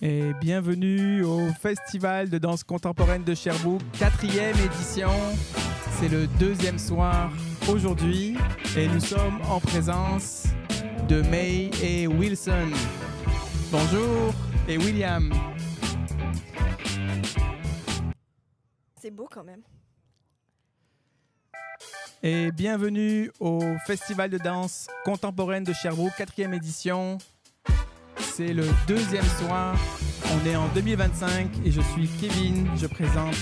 Et bienvenue au Festival de danse contemporaine de Sherbrooke, 4e édition. C'est le 2e soir aujourd'hui et nous sommes en présence de May et Wilson. Bonjour, et William. C'est beau quand même. Et bienvenue au Festival de danse contemporaine de Sherbrooke, 4e édition. C'est le 2e soir. On est en 2025 et je suis Kevin. Je présente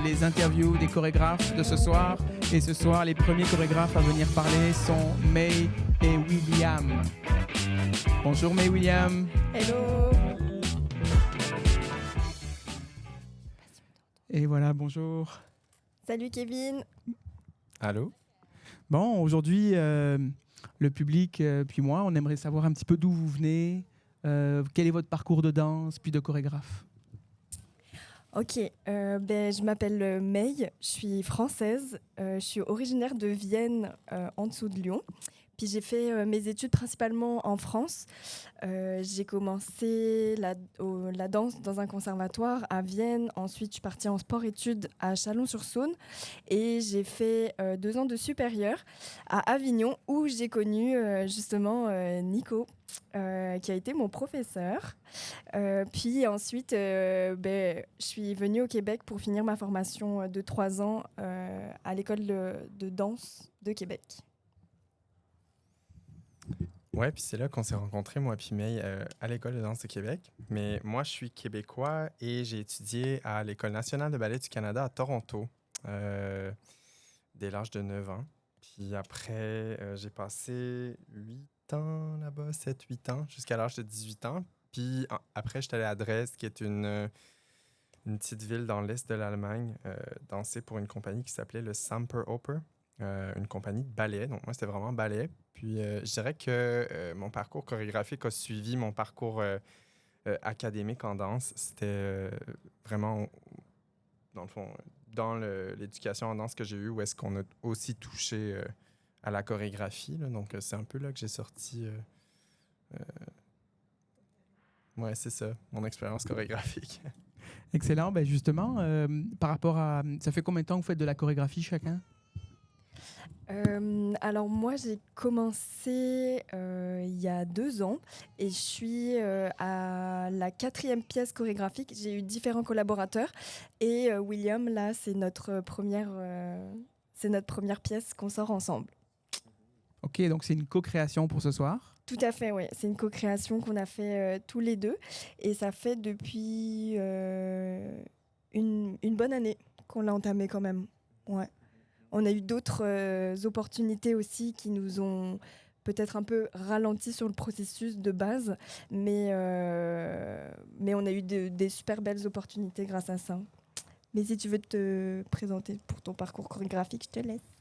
les interviews des chorégraphes de ce soir. Et ce soir, les premiers chorégraphes à venir parler sont May et William. Bonjour May, William. Hello. Et voilà, bonjour. Salut Kevin. Allô? Bon, aujourd'hui, le public, puis moi, on aimerait savoir un petit peu d'où vous venez, quel est votre parcours de danse, puis de chorégraphe. Ok, je m'appelle May, je suis française, je suis originaire de Vienne, en dessous de Lyon. Puis j'ai fait mes études principalement en France. J'ai commencé la danse dans un conservatoire à Vienne. Ensuite, je suis partie en sport-études à Chalon-sur-Saône. Et j'ai fait 2 ans de supérieur à Avignon, où j'ai connu justement Nico, qui a été mon professeur. Puis ensuite, je suis venue au Québec pour finir ma formation de 3 ans à l'école de danse de Québec. Ouais, puis c'est là qu'on s'est rencontrés, moi puis May, à l'École de danse de Québec. Mais moi, je suis québécois et j'ai étudié à l'École nationale de ballet du Canada à Toronto dès l'âge de 9 ans. Puis après, j'ai passé 8 ans là-bas, 7-8 ans, jusqu'à l'âge de 18 ans. Puis après, j'étais allé à Dresde, qui est une petite ville dans l'est de l'Allemagne, danser pour une compagnie qui s'appelait le Semperoper. Une compagnie de ballet. Donc, moi, c'était vraiment ballet. Puis, je dirais que mon parcours chorégraphique a suivi mon parcours académique en danse. C'était vraiment, dans le fond, dans l'éducation en danse que j'ai eue, où est-ce qu'on a aussi touché à la chorégraphie. Là. Donc, c'est un peu là que j'ai sorti... ouais, c'est ça, mon expérience chorégraphique. Excellent. Ben justement, par rapport à... Ça fait combien de temps que vous faites de la chorégraphie chacun? Alors moi, j'ai commencé il y a 2 ans et je suis à la 4e pièce chorégraphique. J'ai eu différents collaborateurs et William, là, c'est notre première pièce qu'on sort ensemble. OK, donc c'est une co-création pour ce soir. Tout à fait, oui. C'est une co-création qu'on a fait tous les deux et ça fait depuis une bonne année qu'on l'a entamé quand même. Ouais. On a eu d'autres opportunités aussi qui nous ont peut-être un peu ralenti sur le processus de base, mais on a eu des super belles opportunités grâce à ça. Mais si tu veux te présenter pour ton parcours chorégraphique, je te laisse.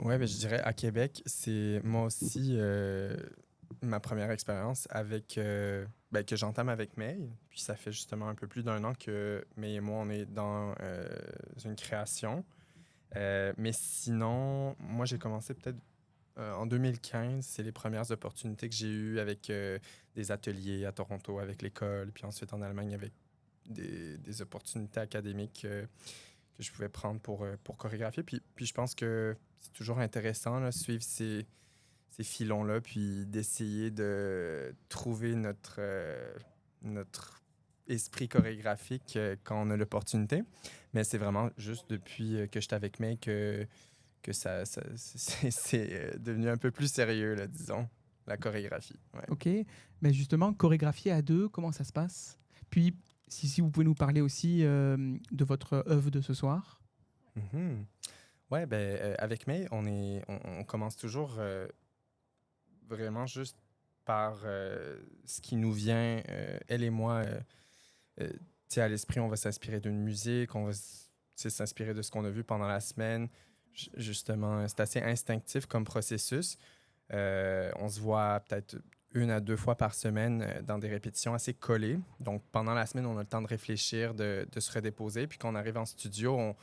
Ouais, je dirais à Québec, c'est moi aussi ma première expérience avec que j'entame avec May. Puis ça fait justement un peu plus d'1 an que May et moi, on est dans une création. Mais sinon, moi, j'ai commencé peut-être en 2015. C'est les premières opportunités que j'ai eues avec des ateliers à Toronto avec l'école, puis ensuite en Allemagne avec des opportunités académiques que je pouvais prendre pour chorégraphier. Puis je pense que c'est toujours intéressant de suivre ces filons-là, puis d'essayer de trouver notre esprit chorégraphique quand on a l'opportunité. Mais c'est vraiment juste depuis que j'étais avec May que c'est devenu un peu plus sérieux, là, disons, la chorégraphie. Ouais. OK. Mais justement, chorégraphier à 2, comment ça se passe? Puis, si vous pouvez nous parler aussi de votre œuvre de ce soir. Mm-hmm. Ouais, avec May, on commence toujours vraiment juste par ce qui nous vient, elle et moi. À l'esprit, on va s'inspirer d'une musique, on va s'inspirer de ce qu'on a vu pendant la semaine. Justement, c'est assez instinctif comme processus. On se voit peut-être 1 à 2 fois par semaine dans des répétitions assez collées. Donc, pendant la semaine, on a le temps de réfléchir, de se redéposer. Puis quand on arrive en studio,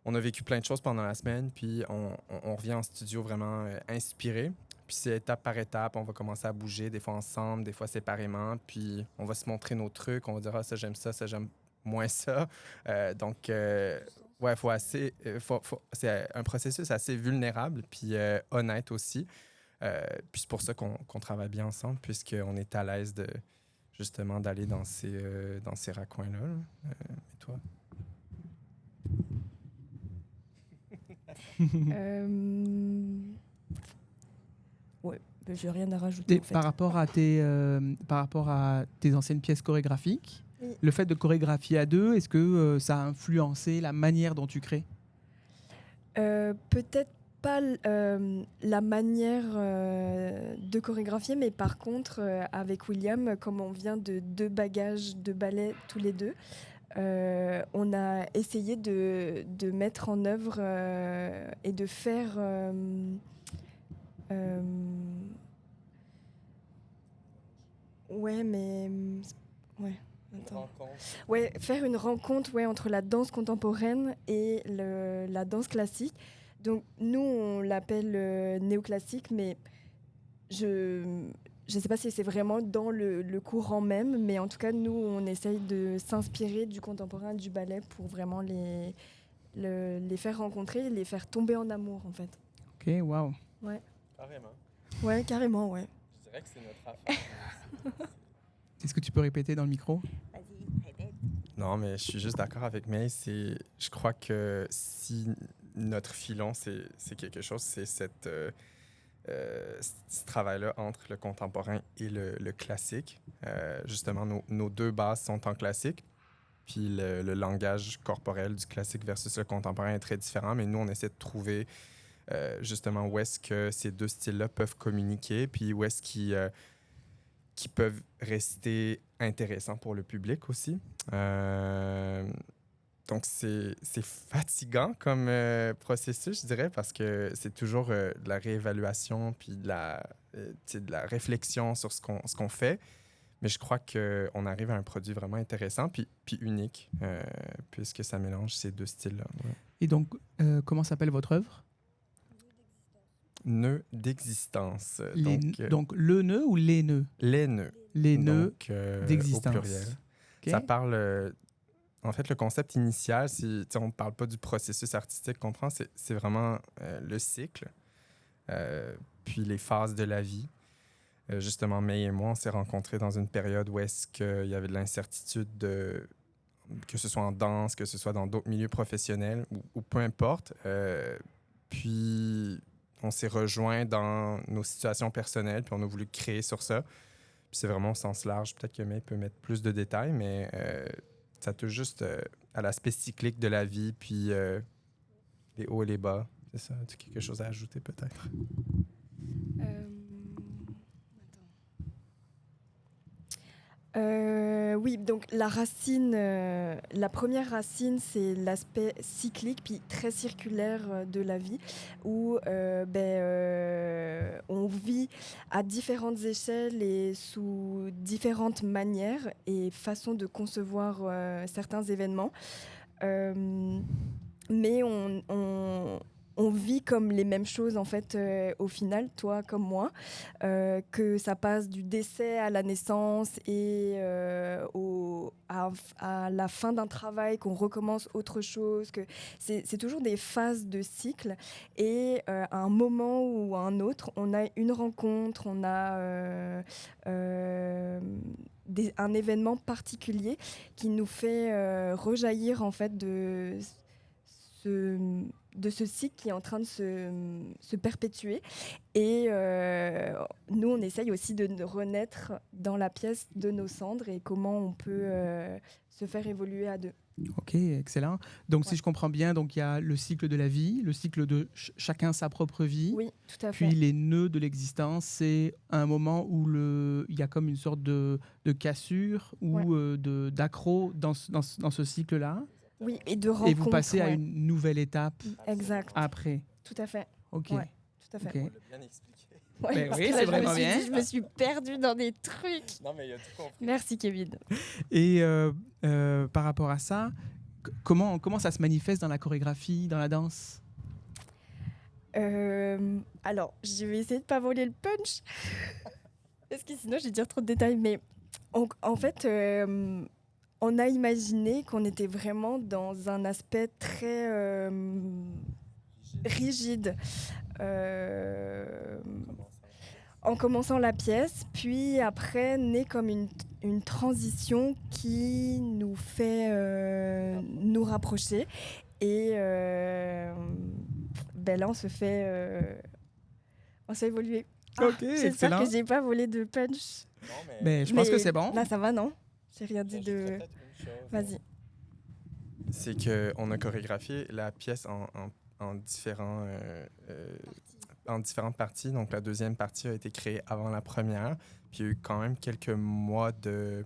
on a vécu plein de choses pendant la semaine, puis on revient en studio vraiment inspiré. Puis c'est étape par étape, on va commencer à bouger, des fois ensemble, des fois séparément. Puis on va se montrer nos trucs, on va dire « Ah, ça, j'aime moins ça. » Ouais, c'est un processus assez vulnérable, puis honnête aussi. Puis c'est pour ça qu'on travaille bien ensemble, puisqu'on est à l'aise justement d'aller dans ces raccoins-là. Et toi? Ouais, ben, j'ai rien à rajouter. En fait. Par rapport à tes anciennes pièces chorégraphiques, Oui. le fait de chorégraphier à deux, est-ce que ça a influencé la manière dont tu crées? Peut-être pas la manière de chorégraphier, mais par contre, avec William, comme on vient de 2 bagages de ballet tous les deux, on a essayé de mettre en œuvre et de faire... ouais, mais... Ouais. Attends. Ouais, faire une rencontre entre la danse contemporaine et la danse classique. Donc, nous, on l'appelle néoclassique, mais je ne sais pas si c'est vraiment dans le courant même, mais en tout cas, nous, on essaye de s'inspirer du contemporain, du ballet pour vraiment les faire rencontrer, les faire tomber en amour, en fait. Ok, waouh. Ouais. Carrément. Ouais, carrément, ouais. Je dirais que c'est notre affaire. Est-ce que tu peux répéter dans le micro? Vas-y, répète. Non, mais je suis juste d'accord avec May. Je crois que si notre filon, c'est quelque chose, c'est ce travail-là entre le contemporain et le classique. Justement, nos 2 bases sont en classique. Puis le langage corporel du classique versus le contemporain est très différent. Mais nous, on essaie de trouver justement où est-ce que ces 2 styles-là peuvent communiquer, puis où est-ce qu'ils peuvent rester intéressants pour le public aussi. Donc, c'est fatigant comme processus, je dirais, parce que c'est toujours de la réévaluation puis de la réflexion sur ce qu'on fait. Mais je crois qu'on arrive à un produit vraiment intéressant puis unique, puisque ça mélange ces 2 styles-là. Ouais. Et donc, comment s'appelle votre œuvre? Nœud d'existence. Donc, le nœud ou les nœuds? Les nœuds. Les nœuds Donc, d'existence. Au pluriel. Okay. Ça parle... en fait, le concept initial, on ne parle pas du processus artistique qu'on prend, c'est vraiment le cycle, puis les phases de la vie. Justement, May et moi, on s'est rencontrés dans une période où est-ce qu'il y avait de l'incertitude, que ce soit en danse, que ce soit dans d'autres milieux professionnels, ou peu importe. Puis, on s'est rejoints dans nos situations personnelles, puis on a voulu créer sur ça. Puis c'est vraiment au sens large. Peut-être que May peut mettre plus de détails, mais ça touche juste à l'aspect cyclique de la vie, puis les hauts et les bas. C'est ça? Tu as quelque chose à ajouter, peut-être? Oui, donc la racine, la première racine, c'est l'aspect cyclique puis très circulaire de la vie, où on vit à différentes échelles et sous différentes manières et façons de concevoir certains événements. Mais on vit comme les mêmes choses en fait au final, toi comme moi, que ça passe du décès à la naissance et à la fin d'un travail, qu'on recommence autre chose, que c'est toujours des phases de cycle et à un moment ou à un autre, on a une rencontre, on a un événement particulier qui nous fait rejaillir en fait de ce cycle qui est en train de se perpétuer. Et nous, on essaye aussi de renaître dans la pièce de nos cendres et comment on peut se faire évoluer à 2. Ok, excellent. Donc, si je comprends bien, donc il y a le cycle de la vie, le cycle de chacun sa propre vie. Oui, tout à fait. Puis les nœuds de l'existence, c'est un moment où il y a comme une sorte de cassure ou d'accro dans ce cycle-là. Oui, et de rencontre. Et vous passez à une nouvelle étape après. Tout à fait. Ok. Ouais, tout à fait. Okay. On l'a bien expliqué. Ouais, Oui, c'est vraiment bien. Je me suis perdue dans des trucs. Non, mais il y a tout compris. Merci, Kevin. Et par rapport à ça, comment ça se manifeste dans la chorégraphie, dans la danse? Alors, je vais essayer de pas voler le punch, parce que sinon je vais dire trop de détails. Mais en fait, on a imaginé qu'on était vraiment dans un aspect très rigide. Euh, En commençant la pièce, puis après naît comme une transition qui nous fait nous rapprocher. Et là, on se fait évoluer. Ok, J'espère excellent. que j'ai pas volé de punch. Mais je pense que c'est bon. Là, ça va, non? J'ai rien dit de... Vas-y. C'est qu'on a chorégraphié la pièce en différents, en différentes parties. Donc, la deuxième partie a été créée avant la première. Puis, il y a eu quand même quelques mois de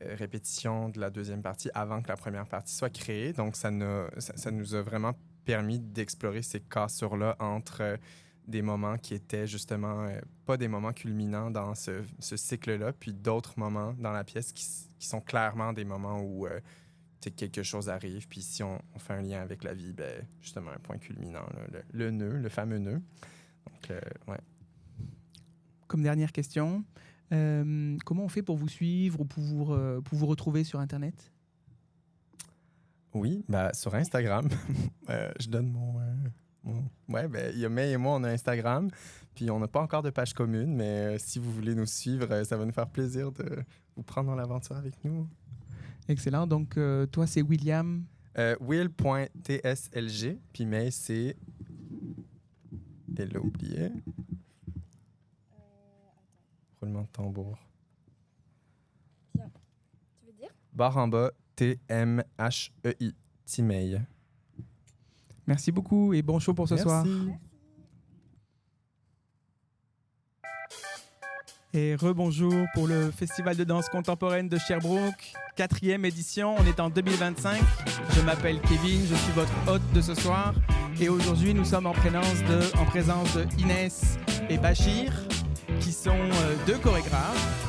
répétition de la deuxième partie avant que la première partie soit créée. Donc, ça nous a vraiment permis d'explorer ces cassures-là entre des moments qui étaient justement pas des moments culminants dans ce cycle-là, puis d'autres moments dans la pièce qui sont clairement des moments où quelque chose arrive, puis si on fait un lien avec la vie, ben, justement un point culminant, là, le nœud, le fameux nœud. Donc, ouais. Comme dernière question, comment on fait pour vous suivre ou pour vous retrouver sur Internet? Oui, sur Instagram, je donne ouais, il y a May et moi, on a Instagram, puis on n'a pas encore de page commune, mais si vous voulez nous suivre, ça va nous faire plaisir de vous prendre dans l'aventure avec nous. Excellent. Donc, toi, c'est William. Will.tslg, puis May, c'est... Elle l'a oublié. Roulement de tambour. Bien. Tu veux dire? Barre en bas, TMHEI. Timei. Merci beaucoup et bon show pour ce soir. Et rebonjour pour le Festival de danse contemporaine de Sherbrooke, 4e édition. On est en 2025. Je m'appelle Kevin, je suis votre hôte de ce soir. Et aujourd'hui, nous sommes en présence de Inès et Bachir, qui sont deux chorégraphes.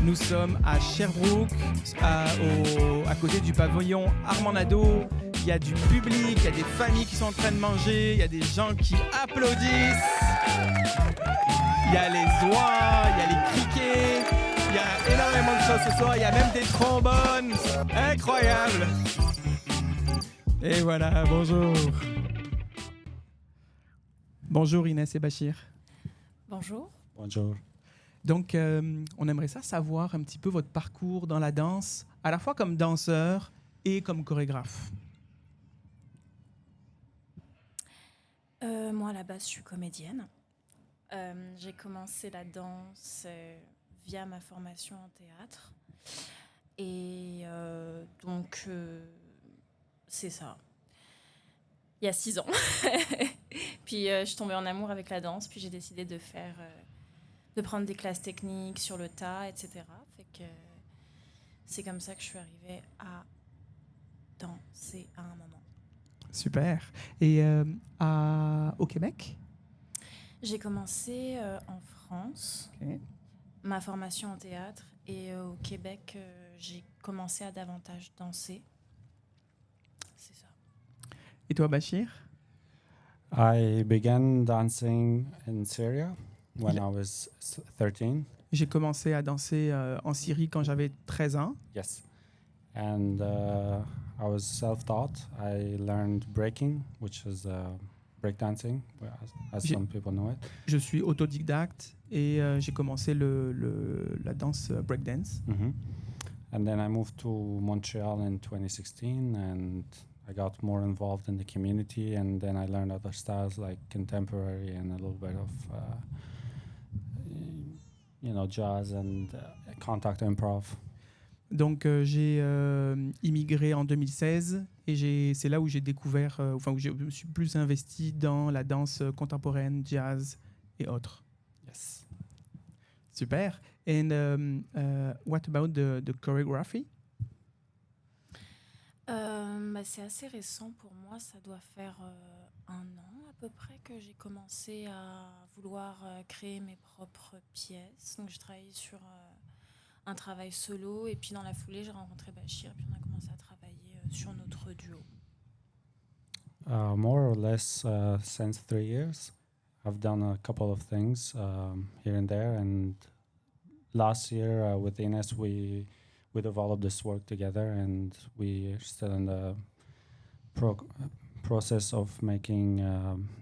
Nous sommes à Sherbrooke, à côté du pavillon Armand-Nadeau. Il y a du public, il y a des familles qui sont en train de manger, il y a des gens qui applaudissent. Il y a les oies, il y a les criquets, il y a énormément de choses ce soir, il y a même des trombones. Incroyable! Et voilà, bonjour. Bonjour Inès et Bachir. Bonjour. Bonjour. Donc, on aimerait savoir un petit peu votre parcours dans la danse, à la fois comme danseur et comme chorégraphe. Moi, à la base, je suis comédienne. J'ai commencé la danse via ma formation en théâtre. Et donc, c'est ça. Il y a 6 ans. Puis, je suis tombée en amour avec la danse. Puis, j'ai décidé de prendre des classes techniques sur le tas, etc. Fait que c'est comme ça que je suis arrivée à danser à un moment. Super. Et au Québec? J'ai commencé en France, ma formation en théâtre, et au Québec, j'ai commencé à davantage danser. C'est ça. Et toi, Bachir? I began dancing in Syria when I was 13. J'ai commencé à danser en Syrie quand j'avais 13 ans. Yes. And I was self-taught. I learned breaking, which is breakdancing, as some people know it. Je suis autodidacte et j'ai commencé la danse breakdance. Mm-hmm. And then I moved to Montreal in 2016, and I got more involved in the community, and then I learned other styles like contemporary and a little bit of jazz and contact improv. Donc j'ai immigré en 2016 et c'est là où j'ai découvert, où je me suis plus investi dans la danse contemporaine, jazz et autres. Yes. Super. And what about the choreography? C'est assez récent pour moi, ça doit faire 1 an à peu près que j'ai commencé à vouloir créer mes propres pièces. Donc je travaillais sur un travail solo et puis dans la foulée j'ai rencontré Bachir et puis on a commencé à travailler sur notre duo. More or less since 3 years. I've done a couple of things here and there, and last year with Ines we developed this work together, and we're still in the process of making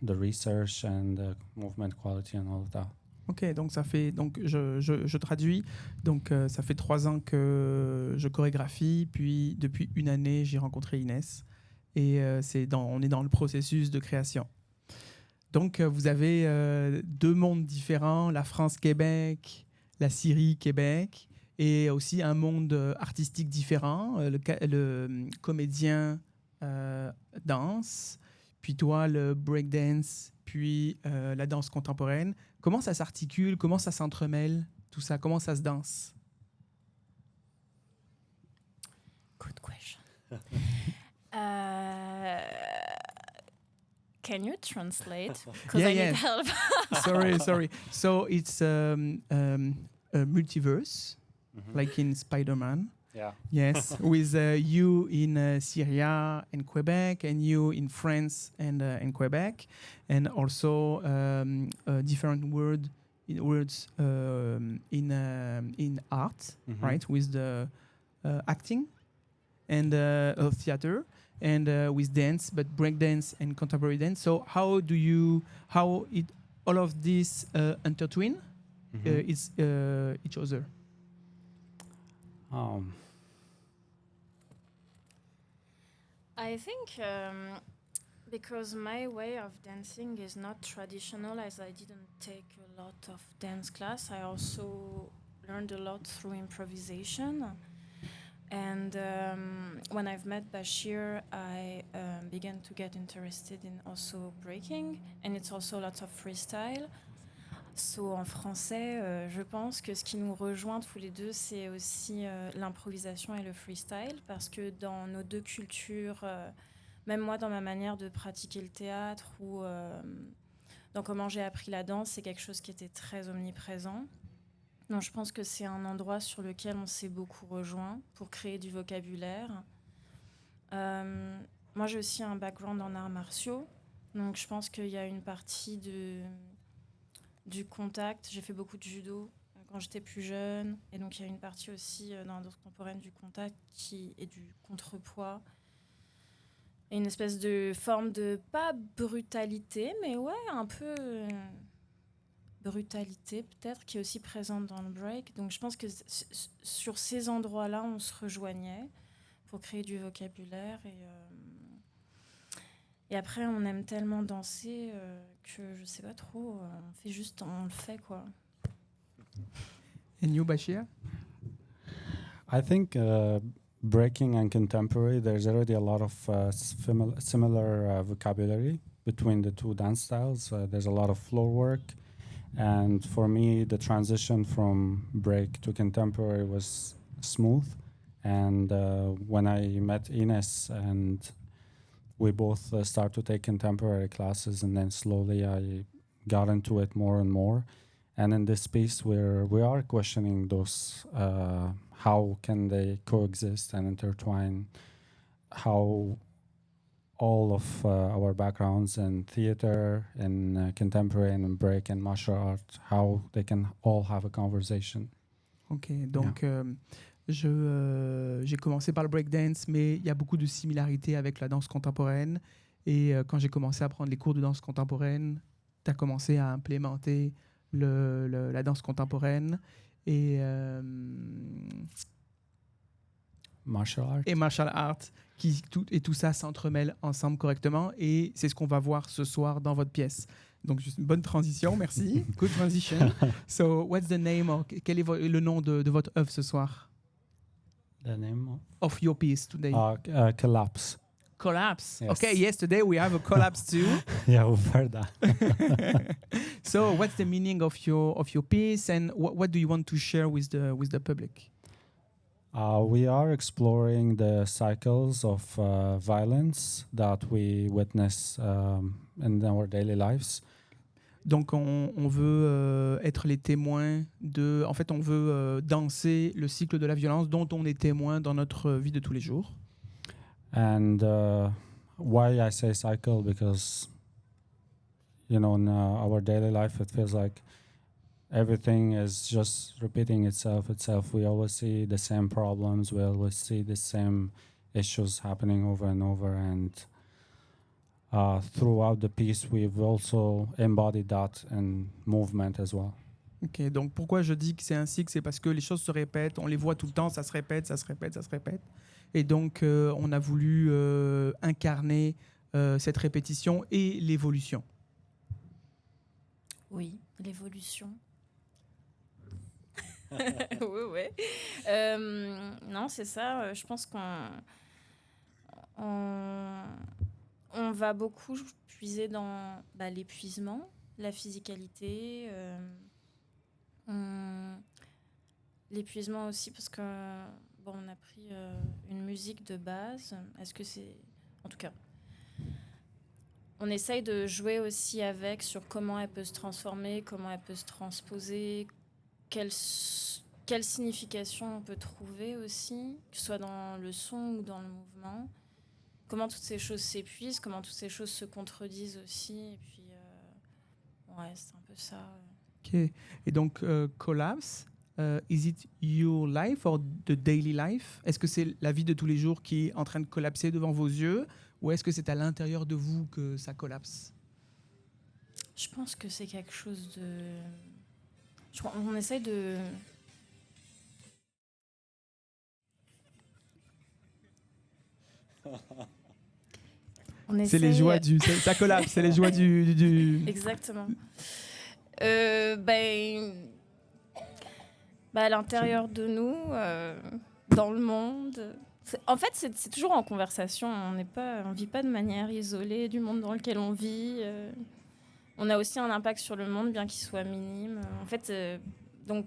the research and the movement quality and all of that. Ok, donc ça fait, donc je traduis. Donc ça fait 3 ans que je chorégraphie, puis depuis 1 année j'ai rencontré Inès et on est dans le processus de création. Donc vous avez 2 mondes différents, la France-Québec, la Syrie-Québec, et aussi un monde artistique différent, le comédien danse, puis toi le breakdance, puis la danse contemporaine. Comment ça s'articule, comment ça s'entremêle, tout ça, comment ça se danse? Good question. Can you translate? Because Yeah, I yeah. need help. Sorry. So it's a multiverse, like in Spider-Man. Yeah. Yes, with you in Syria and Quebec, and you in France and in Quebec, and also different words in art, right? With the acting and theater, and with dance, but break dance and contemporary dance. So how all of this intertwine is each other? I think because my way of dancing is not traditional, as I didn't take a lot of dance class, I also learned a lot through improvisation. And when I've met Bashir, I began to get interested in also breaking, and it's also lots of freestyle. So en français, je pense que ce qui nous rejoint tous les deux, c'est aussi l'improvisation et le freestyle, parce que dans nos 2 cultures, même moi dans ma manière de pratiquer le théâtre ou dans comment j'ai appris la danse, c'est quelque chose qui était très omniprésent. Donc je pense que c'est un endroit sur lequel on s'est beaucoup rejoint pour créer du vocabulaire. Moi j'ai aussi un background en arts martiaux, donc je pense qu'il y a une partie du contact. J'ai fait beaucoup de judo quand j'étais plus jeune, et donc il y a une partie aussi dans la danse contemporaine du contact et du contrepoids, et une espèce de forme de, pas brutalité, mais ouais, un peu brutalité peut-être, qui est aussi présente dans le break. Donc je pense que sur ces endroits-là, on se rejoignait pour créer du vocabulaire, et après on aime tellement danser que je sais pas trop, on le fait quoi. And you, Bashir? I think breaking and contemporary, there's already a lot of similar vocabulary between the 2 dance styles. There's a lot of floor work. And for me, the transition from break to contemporary was smooth. And when I met Ines, and we both started to take contemporary classes, and then slowly I got into it more and more. And in this piece, we are questioning those, how can they coexist and intertwine, how all of our backgrounds in theater, in contemporary and in break and martial art, how they can all have a conversation. Ok, donc j'ai commencé par le breakdance, mais il y a beaucoup de similarités avec la danse contemporaine. Et quand j'ai commencé à prendre les cours de danse contemporaine, tu as commencé à implémenter la danse contemporaine et martial art, tout ça s'entremêle ensemble correctement, et c'est ce qu'on va voir ce soir dans votre pièce. Donc juste une bonne transition, merci. Good transition. So what's the name, quel est le nom de votre œuvre ce soir? The name of your piece today? Collapse. Collapse. Yes. Okay, yes, today we have a collapse too. Yeah, we've heard that. So what's the meaning of your piece, and what do you want to share with the public? We are exploring the cycles of violence that we witness in our daily lives. Donc on veut être les témoins en fait on veut danser le cycle de la violence dont on est témoin dans notre vie de tous les jours. And Why I say cycle? Because, you know, in our daily life, it feels like everything is just repeating itself. We always see the same problems. We always see the same issues happening over and over. And throughout the piece, we've also embodied that in movement as well. Ok, donc pourquoi je dis que c'est un cycle, c'est parce que les choses se répètent, on les voit tout le temps, ça se répète, ça se répète, ça se répète. Et donc, on a voulu incarner cette répétition et l'évolution. Oui, l'évolution. Oui. Non, c'est ça. Je pense qu'on va beaucoup puiser dans l'épuisement, la physicalité, l'épuisement aussi parce que on a pris une musique de base. Est-ce que c'est... En tout cas, on essaye de jouer aussi avec sur comment elle peut se transformer, comment elle peut se transposer, quelle signification on peut trouver aussi, que ce soit dans le son ou dans le mouvement. Comment toutes ces choses s'épuisent, comment toutes ces choses se contredisent aussi. Et puis, ouais, c'est un peu ça. Ok. Et donc, Collapse, is it your life or the daily life? Est-ce que c'est la vie de tous les jours qui est en train de collapser devant vos yeux ou est-ce que c'est à l'intérieur de vous que ça collapse? Je pense que c'est quelque chose de... On essaye de... C'est les joies du... Ça collapse, c'est les joies du... Exactement. À l'intérieur de nous, dans le monde... En fait, c'est toujours en conversation. On vit pas de manière isolée du monde dans lequel on vit. On a aussi un impact sur le monde, bien qu'il soit minime. En fait, donc...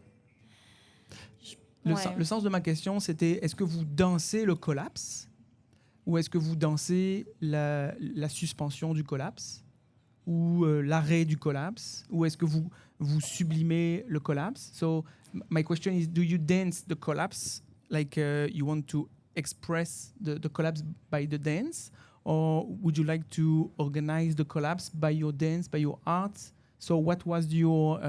Le sens de ma question, c'était est-ce que vous dansez le collapse ou est-ce que vous dansez la suspension du collapse ou l'arrêt du collapse ou est-ce que vous sublimez le collapse? So my question is, do you dance the collapse like you want to express the collapse by the dance, or would you like to organize the collapse by your dance, by your art? So what was your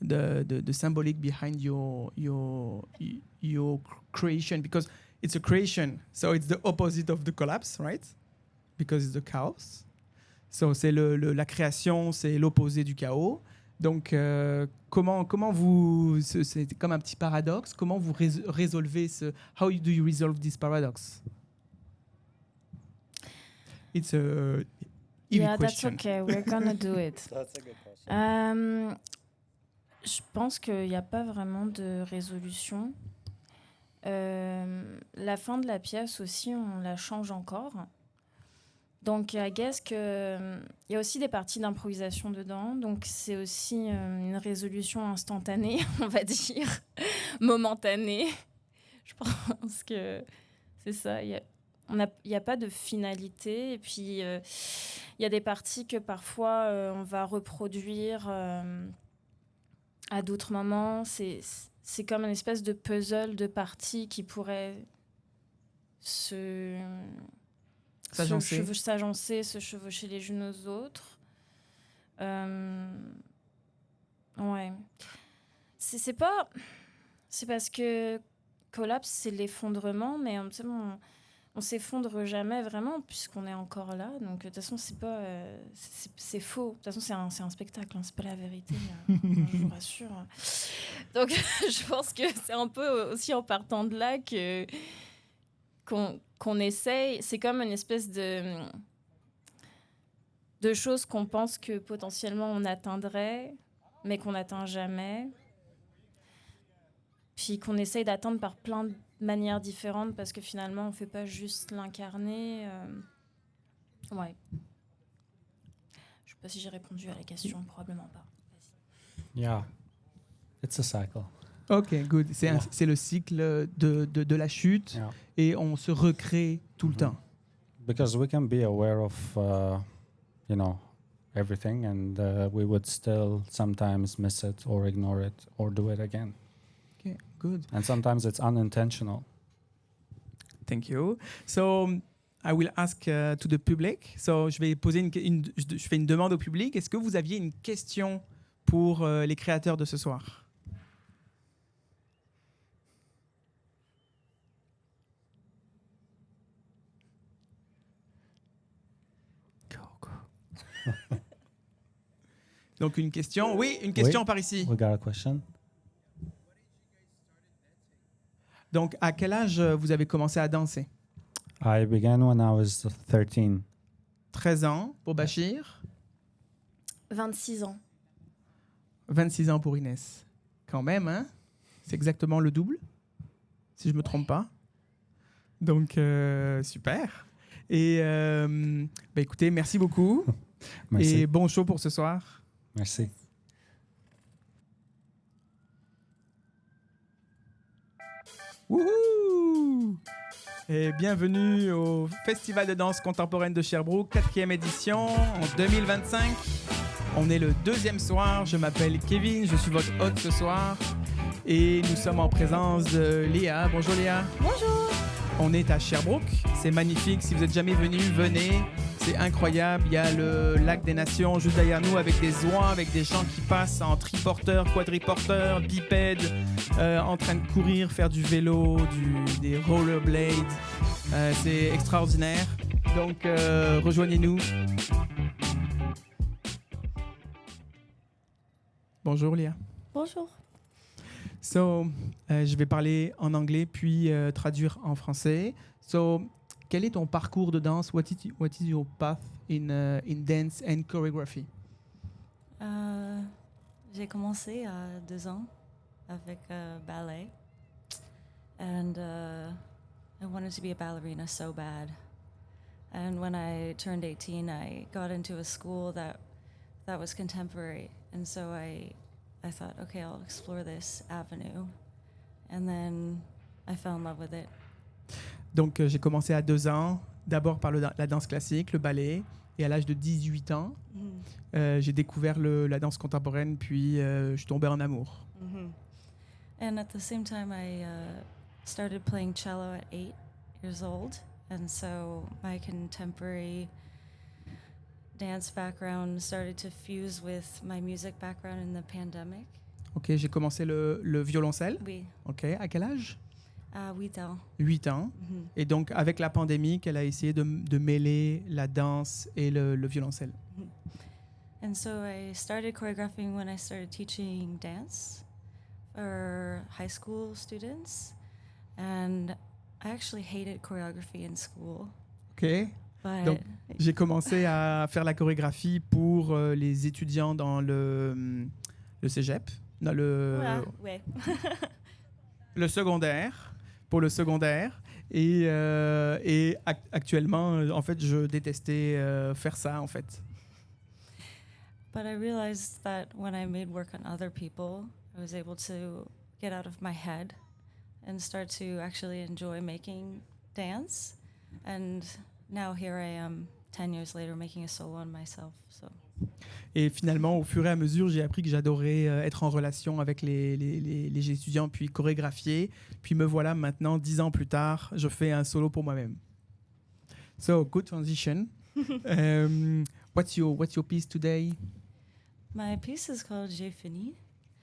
the symbolic behind your creation? Because it's a creation, so it's the opposite of the collapse, right? Because it's the chaos. So c'est la création, c'est l'opposé du chaos. Donc, comment vous... C'est comme un petit paradoxe. Comment vous résolvez ce... How do you resolve this paradox? It's a easy question. That's okay. We're gonna do it. That's a good question. Je pense qu'il n'y a pas vraiment de résolution. La fin de la pièce aussi, on la change encore. Donc, I guess qu'il y a aussi des parties d'improvisation dedans. Donc, c'est aussi une résolution instantanée, on va dire, momentanée. Je pense que c'est ça. Il n'y a pas de finalité. Et puis, il y a des parties que parfois, on va reproduire à d'autres moments. C'est comme une espèce de puzzle de parties qui pourrait s'agencer, se chevaucher les unes aux autres. Ouais. C'est parce que collapse, c'est l'effondrement, mais on s'effondre jamais vraiment puisqu'on est encore là. Donc de toute façon, c'est faux. De toute façon, c'est un spectacle, hein, c'est pas la vérité. Je vous rassure. Donc je pense que c'est un peu aussi en partant de là qu'on essaye, c'est comme une espèce de choses qu'on pense que potentiellement on atteindrait, mais qu'on n'atteint jamais. Puis qu'on essaye d'atteindre par plein de manières différentes parce que finalement on ne fait pas juste l'incarner. Ouais. Je ne sais pas si j'ai répondu à la question, probablement pas. Vas-y. Yeah, it's a cycle. Ok, good. C'est le cycle de la chute, Yeah. et on se recrée tout le temps. Because we can be aware of, everything, and we would still sometimes miss it or ignore it or do it again. Okay, good. And sometimes it's unintentional. Thank you. So I will ask to the public. So, je vais poser je fais une demande au public. Est-ce que vous aviez une question pour les créateurs de ce soir? Donc une question. Oui, une question par ici. We got a question. Donc à quel âge vous avez commencé à danser? I began when I was 13. 13 ans pour Bachir, 26 ans. 26 ans pour Inès. Quand même, hein? C'est exactement le double, si je ne me trompe pas. Donc, super. Et écoutez, merci beaucoup. Merci. Et bon show pour ce soir. Merci. Wouhou! Et bienvenue au Festival de danse contemporaine de Sherbrooke, 4e édition en 2025. On est le 2e soir. Je m'appelle Kevin, je suis votre hôte ce soir. Et nous sommes en présence de Léa. Bonjour Léa. Bonjour. On est à Sherbrooke. C'est magnifique. Si vous n'êtes jamais venu, venez. C'est incroyable. Il y a le lac des Nations juste derrière nous avec des oies, avec des gens qui passent en triporteurs, quadriporteurs, bipèdes, en train de courir, faire du vélo, des rollerblades. C'est extraordinaire. Donc, rejoignez-nous. Bonjour Léa. Bonjour. So, je vais parler en anglais puis traduire en français. So, quel est ton parcours de danse? What is your path in dance and choreography? J'ai commencé à 2 ans avec ballet. And I wanted to be a ballerina so bad. And when I turned 18, I got into a school that was contemporary. And so I thought, okay, I'll explore this avenue. And then I fell in love with it. Donc, j'ai commencé à 2 ans, d'abord par la danse classique, le ballet. Et à l'âge de 18 ans, j'ai découvert la danse contemporaine, puis je suis tombé en amour. And at the same time, I started playing cello at 8 years old. And so my contemporary dance background started to fuse with my music background in the pandemic. Ok, j'ai commencé le violoncelle. Oui, Ok, à quel âge? 8 ans. 8 ans. Et donc, avec la pandémie, elle a essayé de mêler la danse et le violoncelle. And so I started choreographing when I started teaching dance for high school students. And I actually hated choreography in school. Ok. But Donc, j'ai commencé à faire la chorégraphie pour les étudiants dans le cégep, dans ouais. le secondaire, pour le secondaire. Et actuellement, en fait, je détestais faire ça, en fait. But I realized that when I made work on other people, I was able to get out of my head and start to actually enjoy making dance. And now here I am 10 years later making a solo on myself. So. Et finalement, au fur et à mesure, j'ai appris que j'adorais être en relation avec les étudiants, puis chorégraphier. Puis me voilà maintenant, 10 ans plus tard, je fais un solo pour moi-même. So, good transition. What's your piece today? My piece is called J'ai fini.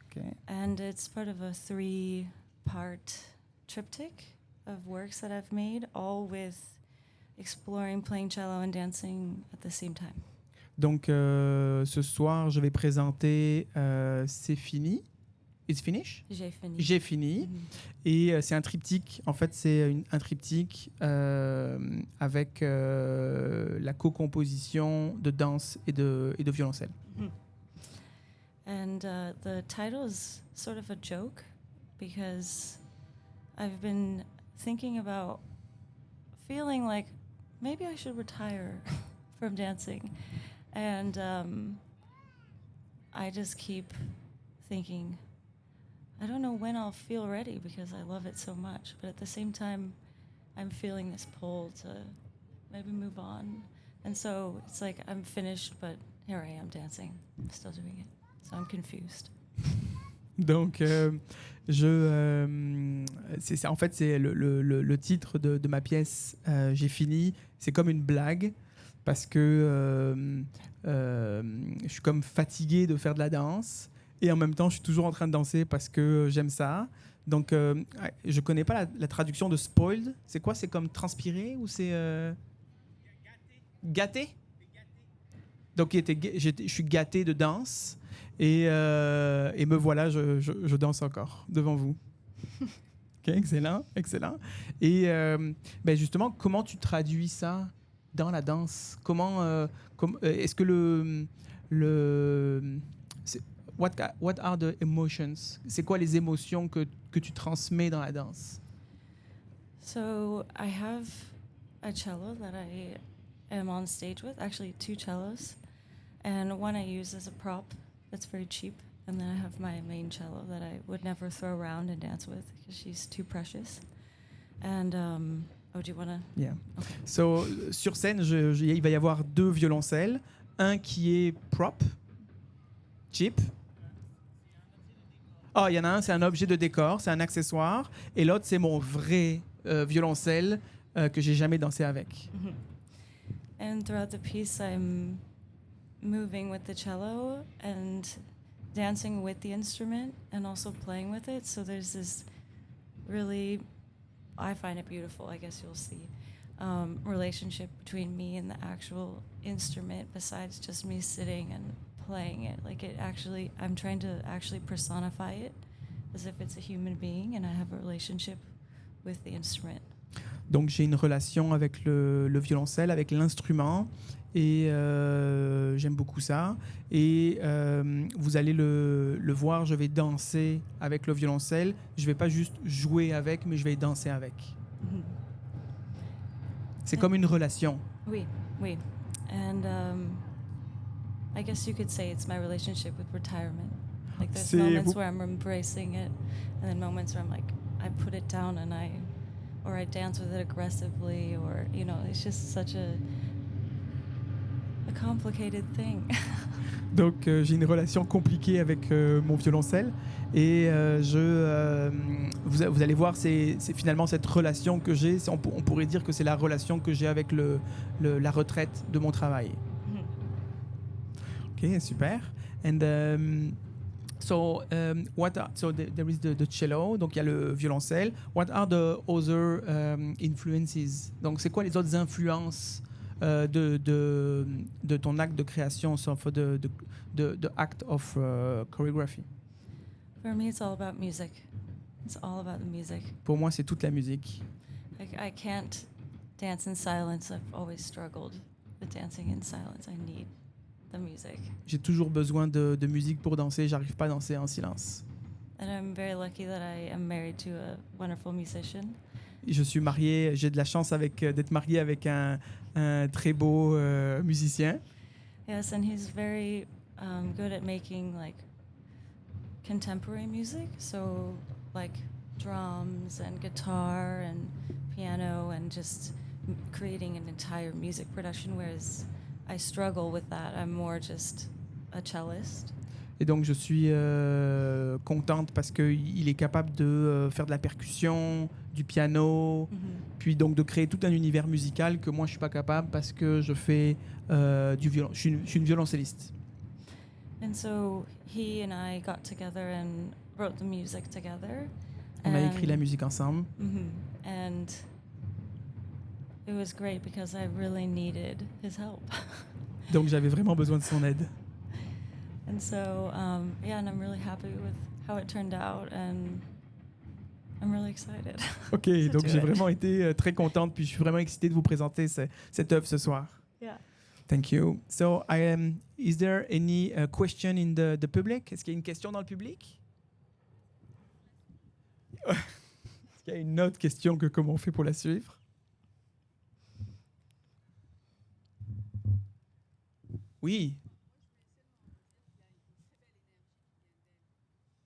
Okay. And it's part of a 3-part triptych of works that I've made, all with exploring playing cello and dancing at the same time. Donc, ce soir, je vais présenter C'est fini. It's finished? J'ai fini. J'ai fini. Et c'est un triptyque. En fait, c'est un triptyque avec la co-composition de danse et de violoncelle. And the title is sort of a joke because I've been thinking about feeling like maybe I should retire from dancing. And I just keep thinking, I don't know when I'll feel ready because I love it so much. But at the same time, I'm feeling this pull to maybe move on. And so it's like I'm finished, but here I am dancing. I'm still doing it. So I'm confused. Donc, c'est ça. En fait, c'est le titre de ma pièce. J'ai fini. C'est comme une blague parce que je suis comme fatigué de faire de la danse et en même temps, je suis toujours en train de danser parce que j'aime ça. Donc, je connais pas la traduction de spoiled. C'est quoi? C'est comme transpirer ou c'est gâté? Donc, je suis gâté de danse et me voilà, je danse encore devant vous. Ok, excellent, excellent. Et ben justement, comment tu traduis ça dans la danse? Est-ce que what are the emotions? C'est quoi les émotions que tu transmets dans la danse? So I have a cello that I am on stage with, actually 2 cellos, and one I use as a prop that's very cheap, and then I have my main cello that I would never throw around and dance with because she's too precious. And oh, do you want to? Yeah. Okay. So, sur scène, il va y avoir 2 violoncelles, un qui est prop, cheap. Oh, il y en a un, c'est un objet de décor, c'est un accessoire, et l'autre, c'est mon vrai violoncelle que j'ai jamais dansé avec. Mhm. And throughout the piece, I'm moving with the cello and dancing with the instrument and also playing with it. So there's this really, I find it beautiful, I guess you'll see, relationship between me and the actual instrument besides just me sitting and playing it. Like it actually, I'm trying to actually personify it as if it's a human being and I have a relationship with the instrument. Donc j'ai une relation avec le violoncelle, avec l'instrument, et j'aime beaucoup ça. Et vous allez le voir, je vais danser avec le violoncelle. Je vais pas juste jouer avec, mais je vais danser avec. Mhm. C'est comme une relation. Oui. And I guess you could say it's my relationship with retirement. Like there's C'est moments vous- where I'm embracing it, and then moments where I'm like, I put it down and I dance with it aggressively, or you know, it's just such a complicated thing. Donc j'ai une relation compliquée avec mon violoncelle, et vous allez voir, c'est finalement cette relation que j'ai. On pourrait dire que c'est la relation que j'ai avec la retraite de mon travail. Ok, super. And there is the cello, donc il y a le violoncelle. What are the other influences? Donc c'est quoi les autres influences de ton acte de création, so for the act of choreography? For me, it's all about music. It's all about the music. Pour moi, c'est toute la musique. I can't dance in silence. I've always struggled with dancing in silence. I need the music. J'ai toujours besoin de musique pour danser. J'arrive pas à danser en silence. And I'm very lucky that I am married to a wonderful musician. Je suis marié. J'ai de la chance d'être marié avec un très beau musicien. Yes, and he's very good at making like contemporary music. So like drums and guitar and piano and just creating an entire music production, whereas I struggle with that. I'm more just a cellist. Et donc, je suis contente parce qu'il est capable de faire de la percussion, du piano, puis donc de créer tout un univers musical que moi, je ne suis pas capable parce que je fais du violon. Je suis une violoncelliste. And so he and I got together and wrote the music together. On a écrit la musique ensemble. And it was great because I really needed his help. Donc, j'avais vraiment besoin de son aide. And so, yeah, and I'm really happy with how it turned out, and I'm really excited. Ok, to donc do j'ai it. vraiment été très contente, puis je suis vraiment excitée de vous présenter cette œuvre ce soir. Yeah. Thank you. So, is there any question in the public? Est-ce qu'il y a une question dans le public? Est-ce qu'il y a une autre question que comment on fait pour la suivre? Oui.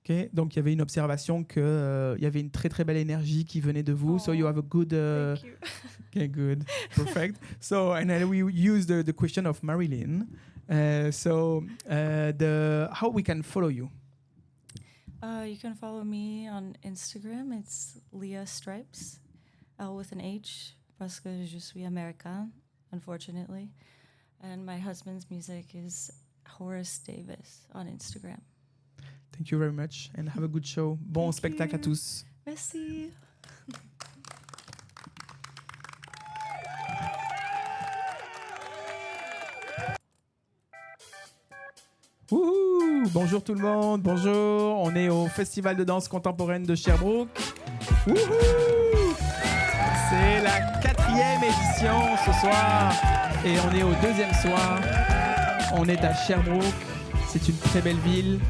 Ok, donc il y avait une observation que il y avait une très très belle énergie qui venait de vous. So you have a good. Thank you. Okay, good, perfect. So and then we use the question of Marilyn. How we can follow you? You can follow me on Instagram. It's Leah Stripes, L with an H, parce que je suis américain, unfortunately. And my husband's music is Horace Davis on Instagram. Thank you very much and have a good show. Bon Thank spectacle à you. tous. Merci. Wouhou! Bonjour tout le monde, bonjour. On est au Festival de danse contemporaine de Sherbrooke. Wouhou! C'est la 4e édition ce soir et on est au 2e soir. On est à Sherbrooke. C'est une très belle ville.